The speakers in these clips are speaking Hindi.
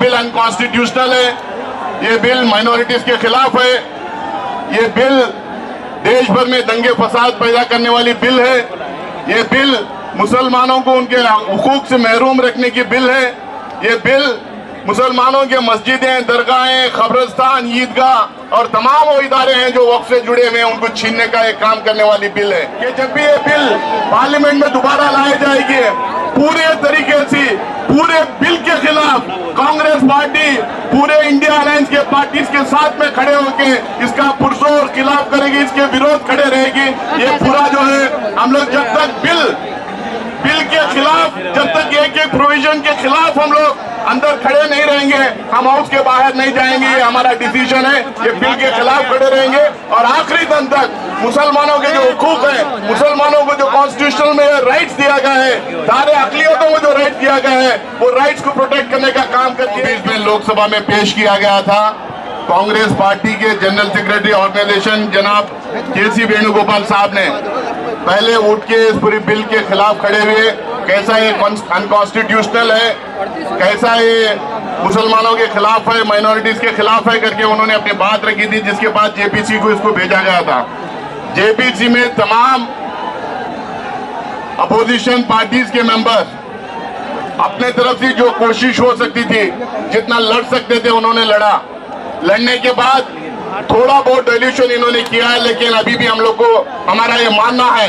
बिल अनकॉन्स्टिट्यूशनल है, ये बिल माइनॉरिटीज के खिलाफ है, ये बिल देश भर में दंगे फसाद पैदा करने वाली बिल है, ये बिल मुसलमानों को उनके हुकूक से महरूम रखने की बिल है, ये बिल मुसलमानों के मस्जिदें, दरगाहें, कब्रिस्तान, ईदगाह और तमाम वो इदारे हैं जो वक्फ से जुड़े हुए हैं उनको छीनने का एक काम करने वाली बिल है कि जब भी ये बिल पार्लियामेंट में दोबारा लाई जाएगी पूरे तरीके से पूरे बिल के खिलाफ कांग्रेस पार्टी पूरे इंडिया अलायंस के पार्टीज के साथ में खड़े होकर इसका पुरजोर खिलाफ करेगी, इसके विरोध खड़े रहेगी। ये पूरा जो है हम लोग जब तक बिल के खिलाफ, जब तक एक एक प्रोविजन के खिलाफ हम लोग अंदर खड़े नहीं रहेंगे, हम हाउस के बाहर नहीं जाएंगे। ये हमारा डिसीजन है, ये बिल के खिलाफ खड़े रहेंगे और आखिरी दिन तक मुसलमानों के जो हुकूक है, मुसलमानों को जो कॉन्स्टिट्यूशन में राइट्स दिया गया है, सारे अकलियतों को जो राइट दिया गया है, वो राइट्स को प्रोटेक्ट करने का काम करती है। इसमें लोकसभा में पेश किया गया था कांग्रेस पार्टी के जनरल सेक्रेटरी ऑर्गेनाइजेशन जनाब के.सी. वेणुगोपाल साहब ने पहले उठ के इस पूरी बिल के खिलाफ खड़े हुए, कैसा ये अनकॉन्स्टिट्यूशनल है, कैसा ये मुसलमानों के खिलाफ है, माइनॉरिटीज के खिलाफ है करके उन्होंने अपनी बात रखी थी, जिसके बाद जेपीसी को इसको भेजा गया था। जेपीसी में तमाम अपोजिशन पार्टीज के मेंबर अपने तरफ से जो कोशिश हो सकती थी, जितना लड़ सकते थे उन्होंने लड़ा। लड़ने के बाद थोड़ा बहुत डिल्यूशन इन्होंने किया है, लेकिन अभी भी हम लोग को हमारा ये मानना है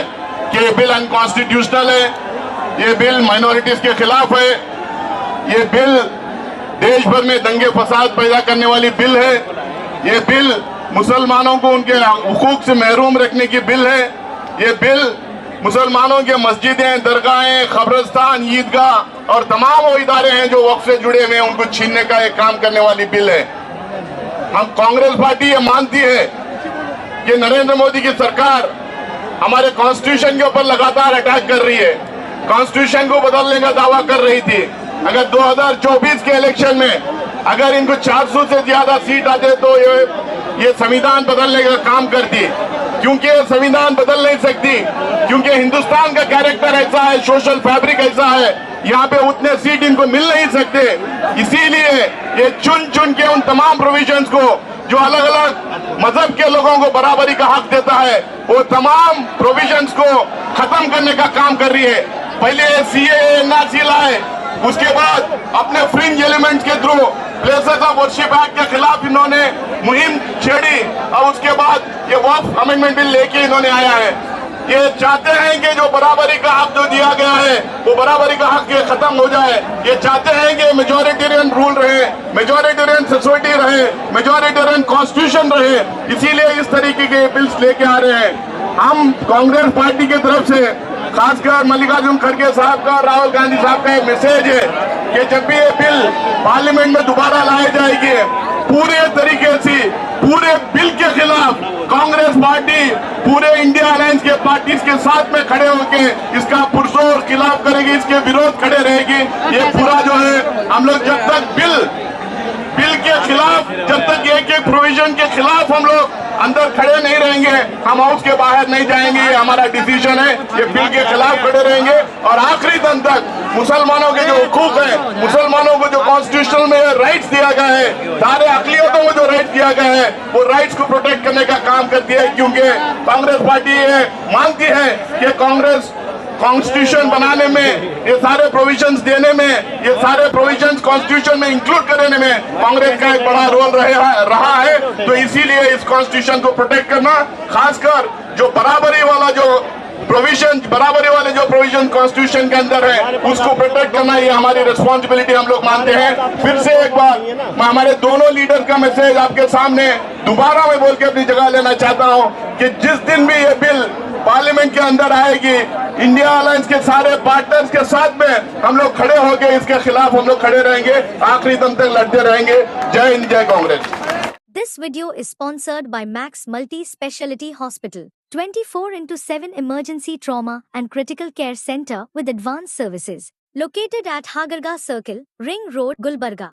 कि ये बिल अनकॉन्स्टिट्यूशनल है, ये बिल माइनॉरिटीज के खिलाफ है, ये बिल देश भर में दंगे फसाद पैदा करने वाली बिल है, ये बिल मुसलमानों को उनके हुकूक से महरूम रखने की बिल है, ये बिल मुसलमानों के मस्जिदें, दरगाहें, कब्रिस्तान, ईदगाह और तमाम वो इदारे हैं जो वक्फ से जुड़े हुए हैं उनको छीनने का एक काम करने वाली बिल है। हम कांग्रेस पार्टी ये मानती है कि नरेंद्र मोदी की सरकार हमारे कॉन्स्टिट्यूशन के ऊपर लगातार अटैक कर रही है, कॉन्स्टिट्यूशन को बदलने का दावा कर रही थी। अगर 2024 के इलेक्शन में अगर इनको 400 से ज्यादा सीट आते तो ये संविधान बदलने का काम करती, क्योंकि ये संविधान बदल नहीं सकती, क्योंकि हिंदुस्तान का कैरेक्टर ऐसा है, सोशल फैब्रिक ऐसा है, यहाँ पे उतने सीट इनको मिल नहीं सकते। इसीलिए ये चुन चुन के उन तमाम प्रोविजंस को जो अलग अलग मजहब के लोगों को बराबरी का हक देता है, वो तमाम प्रोविजंस को खत्म करने का काम कर रही है। पहले सीएए एनआरसी लाए, उसके बाद अपने फ्रिंज एलिमेंट्स के through places of worship act के खिलाफ इन्होंने मुहिम छेड़ी और उसके बाद ये वक्फ अमेंडमेंट बिल लेके इन्होंने आया है। ये चाहते हैं कि जो बराबरी का हक जो दिया गया है वो बराबरी का हक ये खत्म हो जाए। ये चाहते हैं कि मेजॉरिटेरियन रूल रहे, मेजॉरिटेरियन सोसाइटी रहे, मेजॉरिटेरियन कॉन्स्टिट्यूशन रहे, इसीलिए इस तरीके के बिल्स लेके आ रहे हैं। हम कांग्रेस पार्टी की तरफ से खासकर मल्लिकार्जुन खड़गे साहब का, राहुल गांधी साहब का एक मैसेज है कि जब भी ये बिल पार्लियामेंट में दोबारा लाई जाएगी पूरे तरीके से पूरे बिल के खिलाफ कांग्रेस पार्टी पूरे इंडिया अलायंस के पार्टीज के साथ में खड़े होकर इसका पुरजोर खिलाफ करेगी, इसके विरोध खड़े रहेगी। ये पूरा जो है हम लोग जब तक बिल के खिलाफ, जब तक एक एक प्रोविजन के खिलाफ हम लोग अंदर खड़े नहीं रहेंगे, हम हाउस के बाहर नहीं जाएंगे। ये हमारा डिसीजन है, ये बिल के खिलाफ खड़े रहेंगे और आखिरी दिन तक मुसलमानों के जो हुकूक है, मुसलमानों को जो कॉन्स्टिट्यूशन में राइट्स दिया गया है, सारे अकलियतों को जो राइट दिया गया है, वो राइट्स को प्रोटेक्ट करने का काम करती है। क्योंकि कांग्रेस पार्टी ये मानती है कि कांग्रेस कॉन्स्टिट्यूशन बनाने में, ये सारे प्रोविजंस देने में, ये सारे प्रोविजंस कॉन्स्टिट्यूशन में इंक्लूड करने में कांग्रेस का एक बड़ा रोल रहा है। तो इसीलिए इस कॉन्स्टिट्यूशन को प्रोटेक्ट करना, खासकर जो बराबरी वाले जो प्रोविजन कॉन्स्टिट्यूशन के अंदर है उसको प्रोटेक्ट करना, ये हमारी रिस्पॉन्सिबिलिटी हम लोग मानते हैं। फिर से एक बार मैं हमारे दोनों लीडर का मैसेज आपके सामने दोबारा मैं बोल के अपनी जगह लेना चाहता हूँ कि जिस दिन भी ये बिल पार्लियामेंट के अंदर आएगी, इंडिया अलायंस के सारे पार्टनर्स के साथ में हम लोग खड़े होकर इसके खिलाफ हम लोग खड़े रहेंगे, आखिरी दम तक लड़ते रहेंगे। जय हिंद, जय Congress. This video is sponsored by Max Multi-Speciality Hospital, 24/7 emergency trauma and critical care center with advanced services, located at Hagarga Circle, Ring Road, Gulbarga.